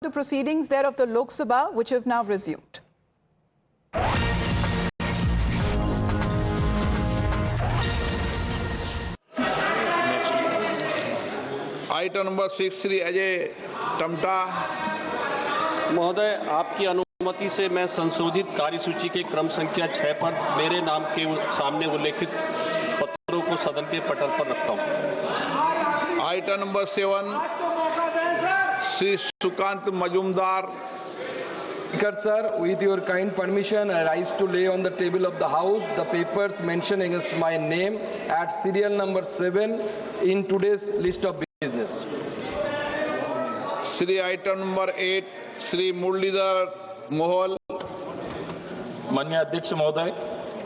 the proceedings there of the Lok Sabha, which have now resumed. Item number 6 Shri Ajay Tamta. महोदय, आपकी अनुमति से मैं संशोधित कार्यसूची के क्रम संख्या 6 पर मेरे नाम के सामने उल्लेखित पत्रों को सदन के पटल पर रखता हूं। Item number 7 Shri Sukanta Majumdar. Sir, with your kind permission, I rise to lay on the table of the House the papers mentioned against my name at serial number 7 in today's list of business. Shri item number 8 Shri Muralidhar Mohol. माननीय अध्यक्ष महोदय,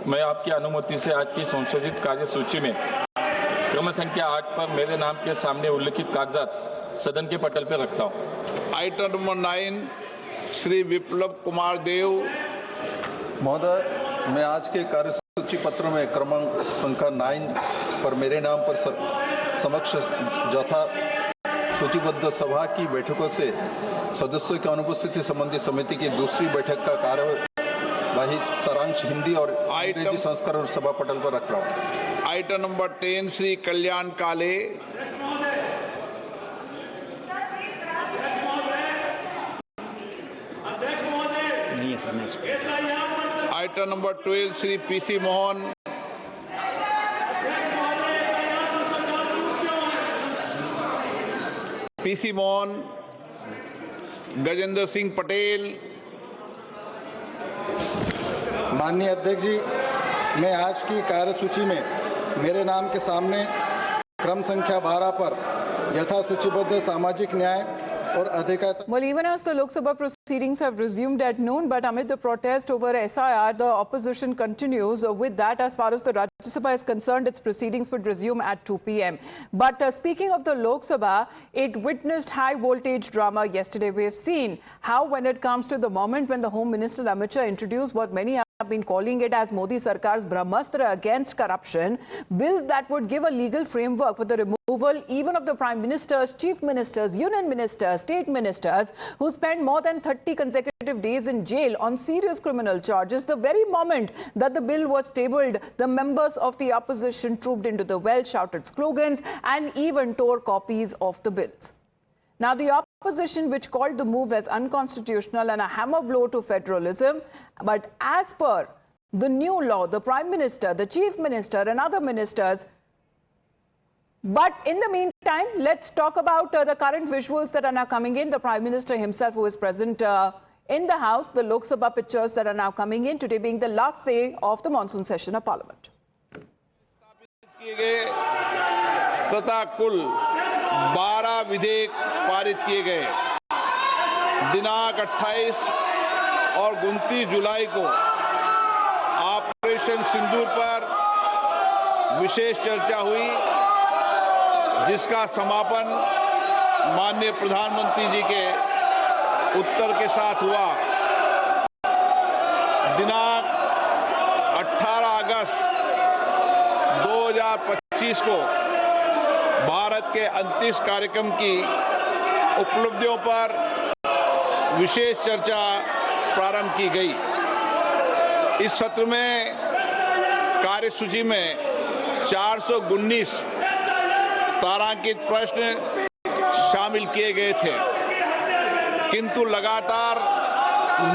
मैं आपकी अनुमति से आज की संशोधित कार्यसूची में क्रम संख्या 8 पर मेरे नाम के सामने उल्लिखित कागजात सदन के पटल पर रखता हूं। आइटम नंबर 9 श्री विप्लव कुमार देव। महोदय, मैं आज के कार्यसूची पत्र में क्रमांक संख्या 9 पर मेरे नाम पर समक्ष यथा सूचीबद्ध सभा की बैठकों से सदस्यों की अनुपस्थिति संबंधी समिति की दूसरी बैठक का कार्यवाही सारांश हिंदी और अंग्रेजी संस्करण सभा पटल पर रख रहा हूं। आइटम नंबर 10 श्री कल्याण काले। Item number 12 Shri PC Mohan. PC Mohan, Gajendra Singh Patel. माननीय अध्यक्ष जी, मैं आज की कार्यसूची में मेरे नाम के सामने क्रम संख्या 12 पर यथा सूचीबद्ध सामाजिक न्याय और अधिकारिता। Well, even as the Lok Sabha proceedings have resumed at noon, but amid the protest over SIR, the opposition continues. With that, as far as the Rajya Sabha is concerned, its proceedings would resume at 2 p.m. But speaking of the Lok Sabha, it witnessed high voltage drama yesterday. We have seen how when it comes to the moment when the Home Minister Amit Shah introduced what many have been calling it as Modi Sarkar's Brahmastra against corruption, bills that would give a legal framework for the removal even of the Prime Ministers, Chief Ministers, Union Ministers, State Ministers who spent more than 30 consecutive days in jail on serious criminal charges. The very moment that the bill was tabled, the members of the opposition trooped into the well, shouted slogans and even tore copies of the bills. Now, the opposition, which called the move as unconstitutional and a hammer blow to federalism, but as per the new law, the Prime Minister, the Chief Minister and other ministers. But in the meantime, let's talk about the current visuals that are now coming in. The Prime Minister himself, who is present in the House, the Lok Sabha pictures that are now coming in, today being the last day of the monsoon session of Parliament. तथा कुल 12 विधेयक पारित किए गए। दिनांक 28 और 29 जुलाई को operation सिंदूर पर विशेष चर्चा हुई, जिसका समापन माननीय प्रधानमंत्री जी के उत्तर के साथ हुआ। दिनांक 18 अगस्त 2025 को भारत के अंतरिक्ष कार्यक्रम की उपलब्धियों पर विशेष चर्चा प्रारंभ की गई। इस सत्र में कार्यसूची में 419 तारांकित प्रश्न शामिल किए गए थे, किंतु लगातार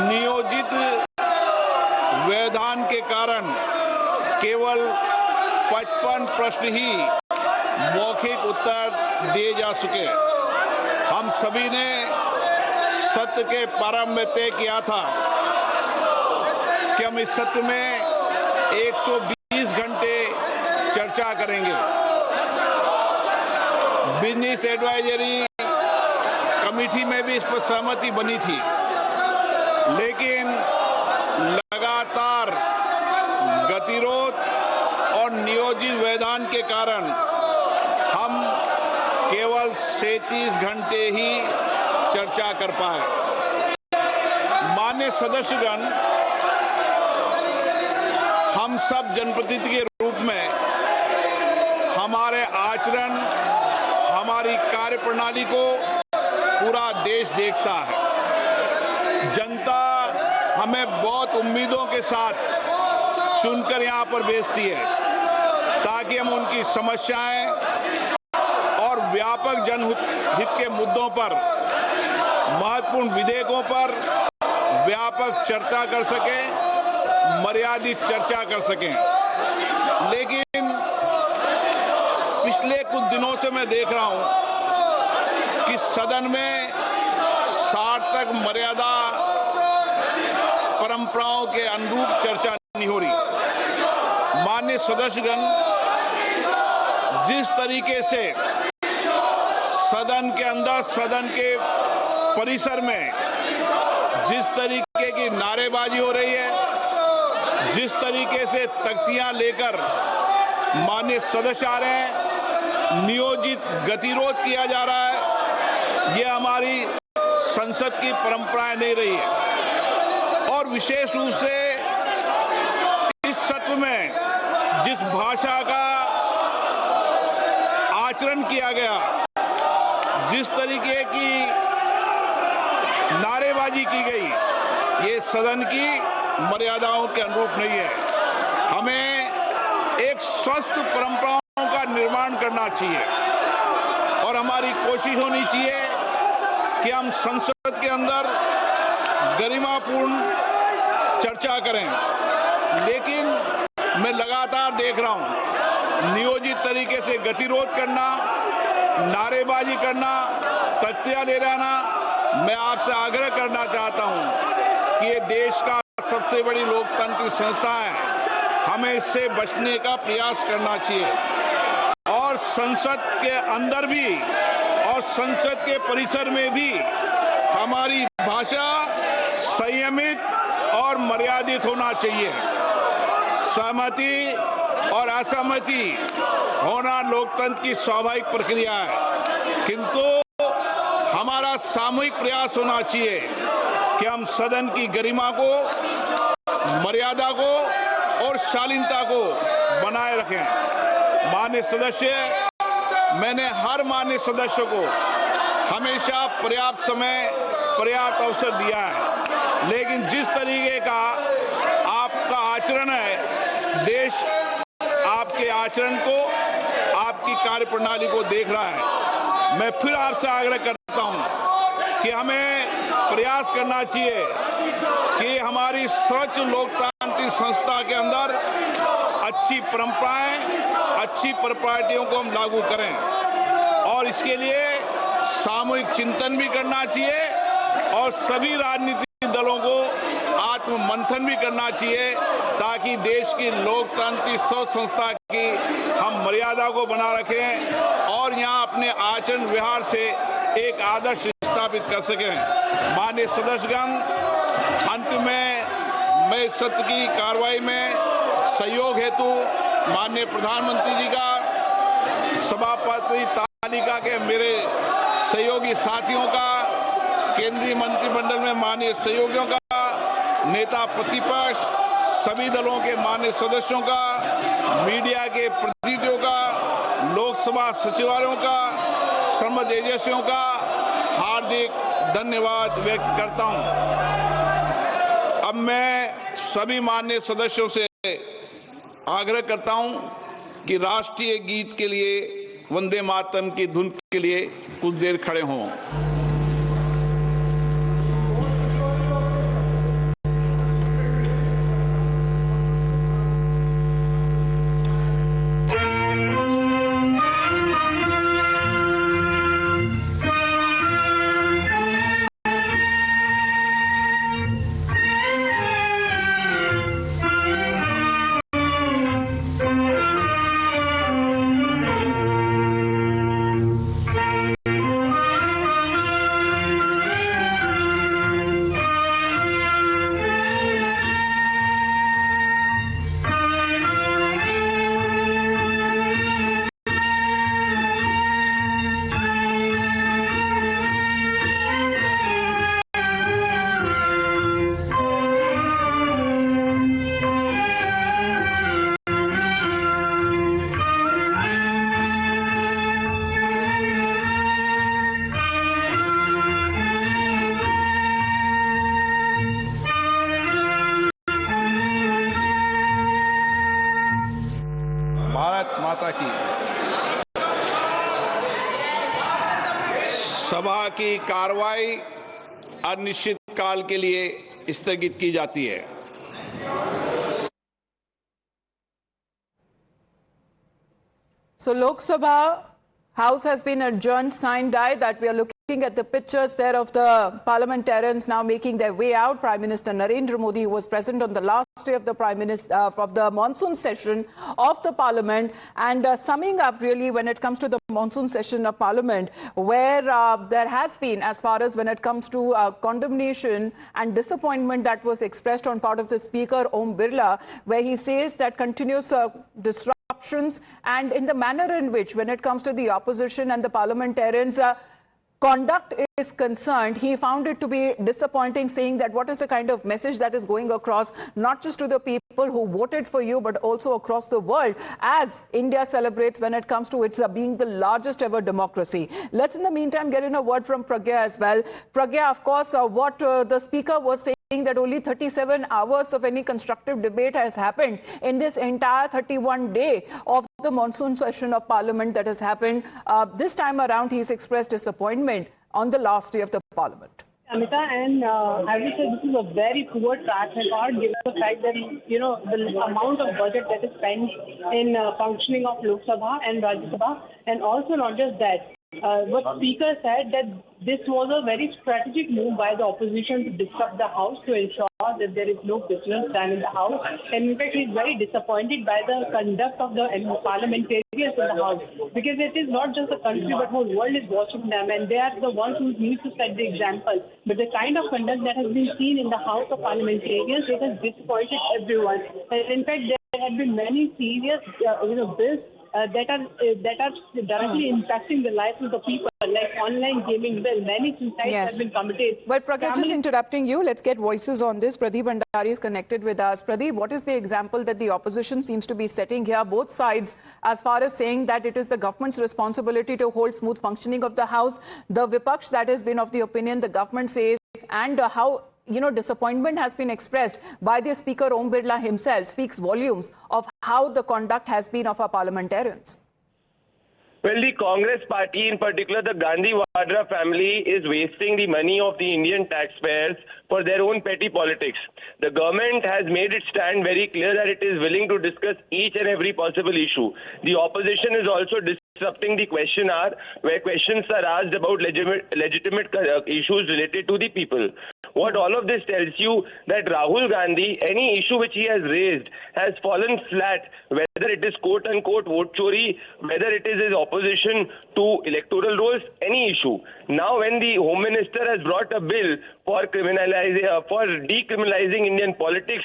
नियोजित व्यवधान के कारण केवल 55 प्रश्न ही मौखिक उत्तर दिए जा सके। हम सभी ने सत्र के प्रारंभ में तय किया था कि हम इस सत्र में 120 घंटे चर्चा करेंगे। बिजनेस एडवाइजरी कमेटी में भी इस पर सहमति बनी थी, लेकिन लगातार गतिरोध और नियोजित व्यवधान के कारण हम केवल 37 घंटे ही चर्चा कर पाए। माननीय सदस्यगण, हम सब जनप्रतिनिधि के रूप में हमारे आचरण, हमारी कार्यप्रणाली को पूरा देश देखता है। जनता हमें बहुत उम्मीदों के साथ चुनकर यहां पर भेजती है ताकि हम उनकी समस्याएं और व्यापक जनहित के मुद्दों पर, महत्वपूर्ण विधेयकों पर व्यापक चर्चा कर सकें, मर्यादित चर्चा कर सकें। लेकिन पिछले कुछ दिनों से मैं देख रहा हूं कि सदन में सार्थक मर्यादा परंपराओं के अनुरूप चर्चा नहीं हो रही। माननीय सदस्यगण, जिस तरीके से सदन के अंदर, सदन के परिसर में जिस तरीके की नारेबाजी हो रही है, जिस तरीके से तख्तियां लेकर माननीय सदस्य आ रहे हैं, नियोजित गतिरोध किया जा रहा है, यह हमारी संसद की परंपराएं नहीं रही है। और विशेष रूप से इस सत्र में जिस भाषा का आचरण किया गया, जिस तरीके की नारेबाजी की गई, ये सदन की मर्यादाओं के अनुरूप नहीं है। हमें एक स्वस्थ परंपराओं का निर्माण करना चाहिए और हमारी कोशिश होनी चाहिए कि हम संसद के अंदर गरिमापूर्ण चर्चा करें। लेकिन मैं लगातार देख रहा हूं नियोजित तरीके से गतिरोध करना, नारेबाजी करना, तख्तियां ले जाना। मैं आपसे आग्रह करना चाहता हूं कि ये देश का सबसे बड़ी लोकतांत्रिक संस्था है, हमें इससे बचने का प्रयास करना चाहिए। और संसद के अंदर भी और संसद के परिसर में भी हमारी भाषा संयमित और मर्यादित होना चाहिए। सहमति और असहमति होना लोकतंत्र की स्वाभाविक प्रक्रिया है, किंतु हमारा सामूहिक प्रयास होना चाहिए कि हम सदन की गरिमा को, मर्यादा को और शालीनता को बनाए रखें। माननीय सदस्य, मैंने हर माननीय सदस्य को हमेशा पर्याप्त समय, पर्याप्त अवसर दिया है, लेकिन जिस तरीके का आपका आचरण है, देश आपके आचरण को, आपकी कार्यप्रणाली को देख रहा है। मैं फिर आपसे आग्रह करता हूं कि हमें प्रयास करना चाहिए कि हमारी स्वच्छ लोकतांत्रिक संस्था के अंदर अच्छी परंपराएं, अच्छी प्रॉपर्टियों को हम लागू करें और इसके लिए सामूहिक चिंतन भी करना चाहिए और सभी राजनीतिक दलों को आत्म मंथन भी करना चाहिए ताकि देश की लोकतांत्रिक संस्था की हम मर्यादा को बना रखें और यहां अपने आचरण व्यवहार से एक आदर्श स्थापित कर सकें। माननीय सदस्यगण, अंत में मैं सत्र की कार्रवाई में सहयोग हेतु माननीय प्रधानमंत्री जी का, सभापति तालिका के मेरे सहयोगी साथियों का, केंद्रीय मंत्रिमंडल में माननीय सहयोगियों का, नेता प्रतिपक्ष, सभी दलों के माननीय सदस्यों का, मीडिया के प्रतिनिधियों का, लोकसभा सचिवालयों का, संबद्ध एजेंसियों का हार्दिक धन्यवाद व्यक्त करता हूं। अब मैं सभी माननीय सदस्यों से आग्रह करता हूं कि राष्ट्रीय गीत के लिए, वंदे मातरम की धुन के लिए कुछ देर खड़े हों। घोषणा की। सभा की कार्रवाई अनिश्चित काल के लिए स्थगित की जाती है। So Lok Sabha House has been adjourned, sine die, that we are looking at the pictures there of the parliamentarians now making their way out. Prime Minister Narendra Modi, who was present on the last day of the monsoon session of the parliament, and summing up really when it comes to the monsoon session of parliament, where there has been, as far as when it comes to condemnation and disappointment that was expressed on part of the Speaker Om Birla, where he says that continuous disruptions and in the manner in which, when it comes to the opposition and the parliamentarians' conduct is concerned, he found it to be disappointing, saying that what is the kind of message that is going across, not just to the people who voted for you, but also across the world, as India celebrates when it comes to its being the largest ever democracy. Let's in the meantime get in a word from Pragya as well. Pragya, of course, what the Speaker was saying, that only 37 hours of any constructive debate has happened in this entire 31 day of the monsoon session of Parliament that has happened. This time around, he's expressed disappointment on the last day of the Parliament. Amita, and I would say this is a very poor track record, given the fact that, the amount of budget that is spent in functioning of Lok Sabha and Rajya Sabha, and also not just that. What Speaker said, that this was a very strategic move by the opposition to disrupt the House to ensure that there is no business done in the House. And in fact, he's very disappointed by the conduct of the parliamentarians in the House, because it is not just the country but whole world is watching them, and they are the ones who need to set the example. But the kind of conduct that has been seen in the House of Parliamentarians, it has disappointed everyone. And in fact, there have been many serious bills that are directly impacting the lives of the people, like online gaming bill. Many suicides have been committed. Well, Pragya, just interrupting you, let's get voices on this. Pradeep Bhandari is connected with us. Pradeep, what is the example that the opposition seems to be setting here, both sides, as far as saying that it is the government's responsibility to hold smooth functioning of the House? The Vipaksh that has been of the opinion, the government says, and how disappointment has been expressed by the Speaker Om Birla himself, speaks volumes of how the conduct has been of our parliamentarians. Well, the Congress party, in particular the Gandhi Vadra family, is wasting the money of the Indian taxpayers for their own petty politics. The government has made its stand very clear that it is willing to discuss each and every possible issue. The opposition is also disrupting the question hour, where questions are asked about legitimate issues related to the people. What all of this tells you, that Rahul Gandhi, any issue which he has raised, has fallen flat, whether it is quote-unquote vote chori, whether it is his opposition to electoral rolls, any issue. Now when the Home Minister has brought a bill for decriminalizing Indian politics,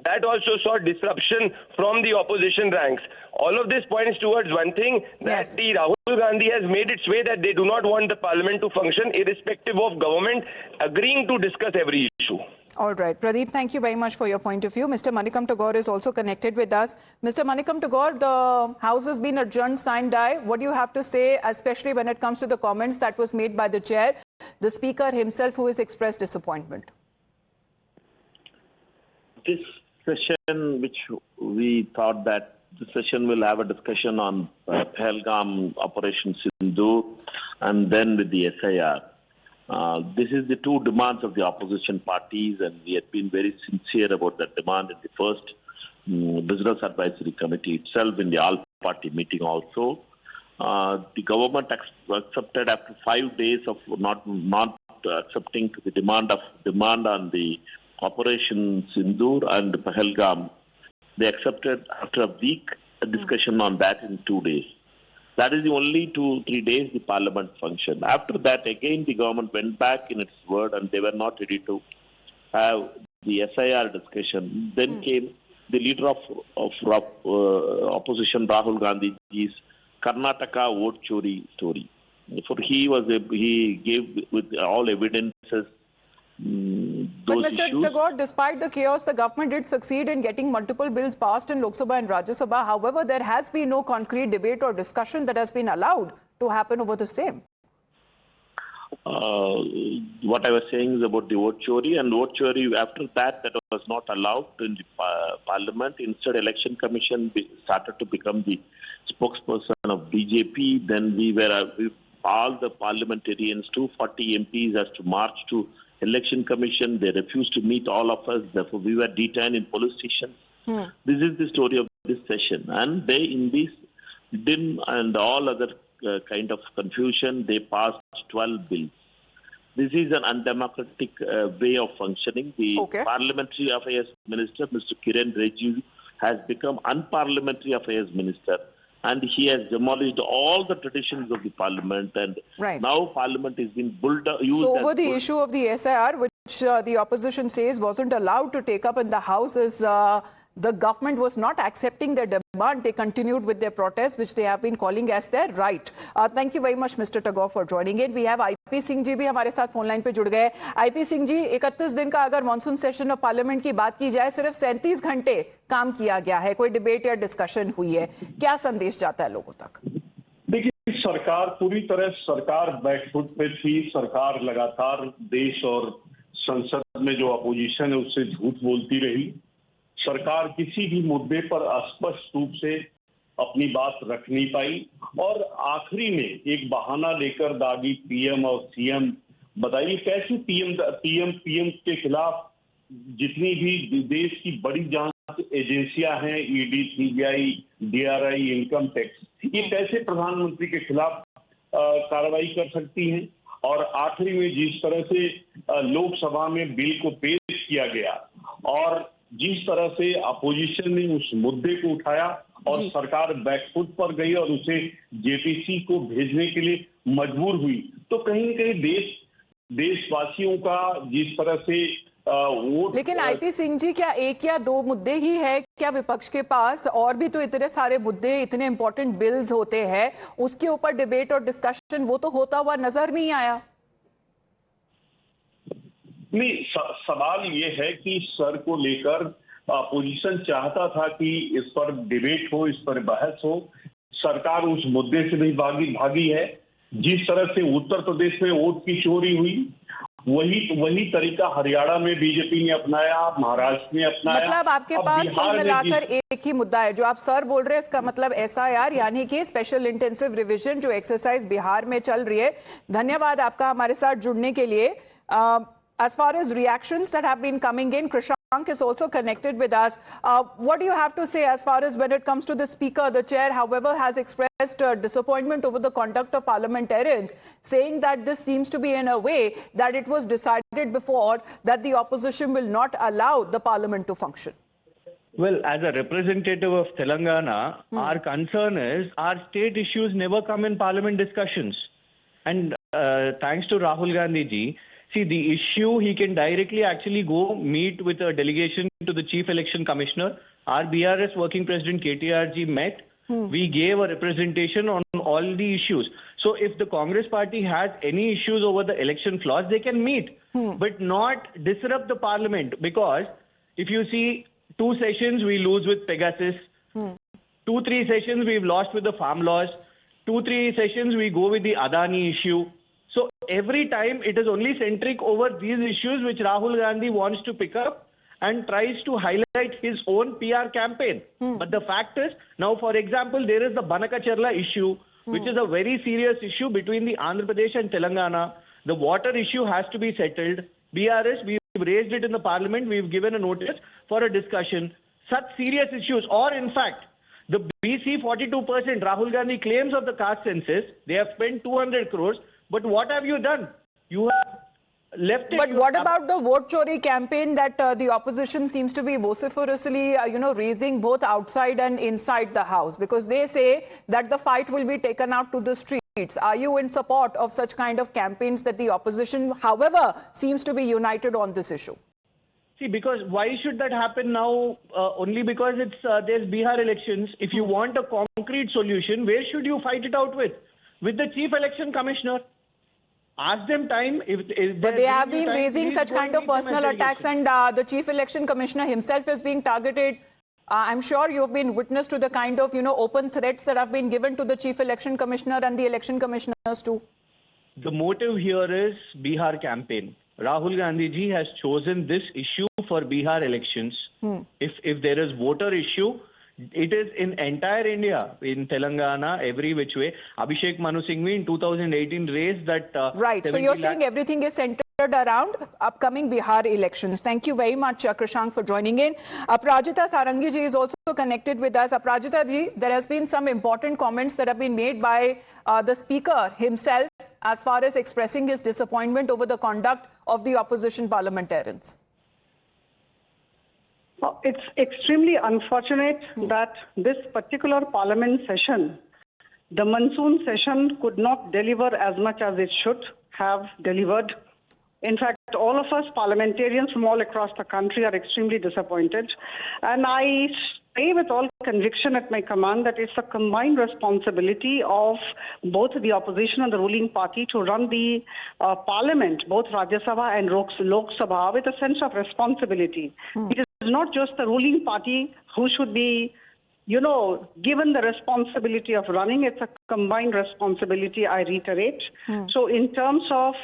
that also saw disruption from the opposition ranks. All of this points towards one thing, that the Rahul Gandhi has made its way that they do not want the parliament to function irrespective of government agreeing to discuss every issue. All right, Pradeep, thank you very much for your point of view. Mr. Manikam Tagore is also connected with us. Mr. Manikam Tagore, the House has been adjourned, sine die. What do you have to say, especially when it comes to the comments that was made by the chair, the Speaker himself, who has expressed disappointment? This session, which we thought that the session will have a discussion on Pahalgam Operation Sindoor and then with the SIR. This is the two demands of the opposition parties, and we had been very sincere about that demand in the first Business Advisory Committee itself, in the all-party meeting also. The government accepted after 5 days of not accepting the demand on the Operation Sindoor and Pahalgam. They accepted after a week a discussion on that in 2 days. That is the only 2-3 days the parliament functioned. After that, again, the government went back in its word and they were not ready to have the SIR discussion. Then came the leader of opposition, Rahul Gandhi's Karnataka vote chori story. For he gave with all evidences but Mr. Tagore, despite the chaos, the government did succeed in getting multiple bills passed in Lok Sabha and Rajya Sabha. However, there has been no concrete debate or discussion that has been allowed to happen over the same. what I was saying is about the vote chori, and vote chori after that was not allowed in the parliament. Instead, election commission started to become the spokesperson of BJP. Then all the parliamentarians, 240 MPs, has to march to election commission. They refused to meet all of us. Therefore, we were detained in police stations. This is the story of this session. And they, in this dim and all other kind of confusion, they passed 12 bills. This is an undemocratic way of functioning. The Parliamentary Affairs Minister, Mr. Kiren Rijiju, has become Unparliamentary Affairs Minister, and he has demolished all the traditions of the Parliament, and now Parliament is being used. So over the issue of the SIR, which the opposition says wasn't allowed to take up in the House, is the government was not accepting their demand. They continued with their protest, which they have been calling as their right. Thank you very much, Mr. Tagore, for joining in. We have IP Singh जी भी हमारे साथ phone line पे जुड़ गए। IP Singh जी, 31 दिन का अगर monsoon session of parliament की बात की जाए, सिर्फ 37 घंटे काम किया गया है, कोई डिबेट या डिस्कशन हुई है, क्या संदेश जाता है लोगों तक? देखिए, सरकार पूरी तरह सरकार बैकफुट पे थी। सरकार लगातार देश और संसद में जो अपोजिशन है उससे झूठ बोलती रही। सरकार किसी भी मुद्दे पर स्पष्ट रूप से अपनी बात रख नहीं पाई, और आखिरी में एक बहाना लेकर दागी पीएम और सीएम। बताइए कैसे पीएम के खिलाफ जितनी भी देश की बड़ी जांच एजेंसियां हैं, ED, CBI, DRI, income tax, ये कैसे प्रधानमंत्री के खिलाफ कार्रवाई कर सकती हैं? और आखिरी में जिस तरह से लोकसभा में बिल को पेश किया गया और जिस तरह से अपोजिशन ने उस मुद्दे को उठाया और सरकार बैकफुट पर गई और उसे जेपीसी को भेजने के लिए मजबूर हुई, तो कहीं न कहीं देशवासियों का जिस तरह से वोट। लेकिन IP सिंह जी, क्या एक या दो मुद्दे ही है क्या विपक्ष के पास? और भी तो इतने सारे मुद्दे, इतने इंपॉर्टेंट बिल्स होते हैं, उसके ऊपर डिबेट और डिस्कशन वो तो होता हुआ नजर नहीं आया। नहीं, सवाल ये है कि सर को लेकर अपोजिशन चाहता था कि इस पर डिबेट हो, इस पर बहस हो। सरकार उस मुद्दे से नहीं भागी है। जिस तरह से उत्तर प्रदेश में वोट की चोरी हुई, वही तरीका हरियाणा में बीजेपी ने अपनाया, महाराष्ट्र ने अपनाया। मतलब आपके पास कुल मिलाकर एक ही मुद्दा है जो आप सर बोल रहे हैं, इसका मतलब SIR यानी कि स्पेशल इंटेंसिव रिवीजन जो एक्सरसाइज बिहार में चल रही है। धन्यवाद आपका हमारे साथ जुड़ने के लिए। As far as reactions that have been coming in, Krishank is also connected with us. What do you have to say as far as when it comes to the speaker? The chair, however, has expressed disappointment over the conduct of parliamentarians, saying that this seems to be in a way that it was decided before that the opposition will not allow the parliament to function. Well, as a representative of Telangana, our concern is our state issues never come in parliament discussions. And thanks to Rahul Gandhi ji, see, the issue, he can directly actually go meet with a delegation to the Chief Election Commissioner. Our BRS working president KTR ji met. We gave a representation on all the issues. So if the Congress party has any issues over the election flaws, they can meet, but not disrupt the parliament. Because if you see, 2 sessions we lose with Pegasus, 2-3 sessions we've lost with the farm laws, 2-3 sessions we go with the Adani issue. So every time it is only centric over these issues which Rahul Gandhi wants to pick up and tries to highlight his own PR campaign. But the fact is, now for example, there is the Banakacharla issue, which is a very serious issue between the Andhra Pradesh and Telangana. The water issue has to be settled. BRS, we've raised it in the parliament, we've given a notice for a discussion. Such serious issues, or in fact, the BC 42%, Rahul Gandhi claims of the caste census, they have spent 200 crores. But what have you done? You have left it. But what about the vote chori campaign that the opposition seems to be vociferously, raising both outside and inside the house? Because they say that the fight will be taken out to the streets. Are you in support of such kind of campaigns that the opposition, however, seems to be united on this issue? See, because why should that happen now? Only because there's Bihar elections. If you want a concrete solution, where should you fight it out with? With the Chief Election Commissioner. Ask them time. But they have been raising such kind of personal attacks, and the Chief Election Commissioner himself is being targeted. I'm sure you have been witness to the kind of, open threats that have been given to the Chief Election Commissioner and the election commissioners too. the motive here is Bihar campaign. Rahul Gandhi ji has chosen this issue for Bihar elections. If there is voter issue, it is in entire India, in Telangana, every which way. Abhishek Manu Singhvi in 2018 raised that. Right. So you're saying everything is centered around upcoming Bihar elections. Thank you very much, Krishank, for joining in. Aparajita Sarangi ji is also connected with us. Aparajita ji, there has been some important comments that have been made by the speaker himself as far as expressing his disappointment over the conduct of the opposition parliamentarians. It's extremely unfortunate that this particular parliament session, the monsoon session, could not deliver as much as it should have delivered. In fact, all of us parliamentarians from all across the country are extremely disappointed. And I say with all conviction at my command that it's a combined responsibility of both the opposition and the ruling party to run the parliament, both Rajya Sabha and Lok Sabha, with a sense of responsibility. It is not just the ruling party who should be, given the responsibility of running. It's a combined responsibility, I reiterate. So in terms of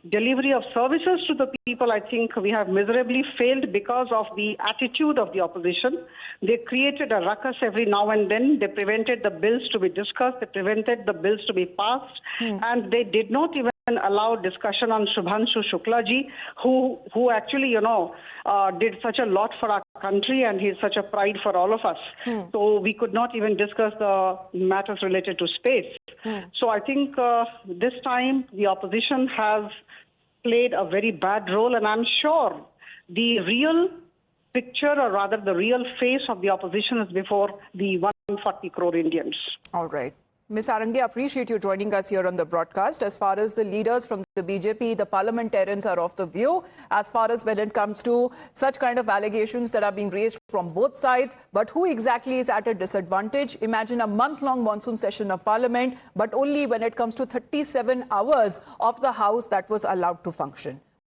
delivery of services to the people, I think we have miserably failed because of the attitude of the opposition. They created a ruckus every now and then. They prevented the bills to be discussed. They prevented the bills to be passed. And they did not even allow discussion on Shubhanshu Shukla ji, who actually, did such a lot for our country, and he's such a pride for all of us. So we could not even discuss the matters related to space. So I think this time the opposition has played a very bad role, and I'm sure the real picture, or rather the real face of the opposition, is before the 140 crore Indians. All right. Ms. Sarangi, I appreciate you joining us here on the broadcast. As far as the leaders from the BJP, the parliamentarians are of the view, as far as when it comes to such kind of allegations that are being raised from both sides. But who exactly is at a disadvantage? Imagine a month-long monsoon session of parliament, but only when it comes to 37 hours of the House that was allowed to function.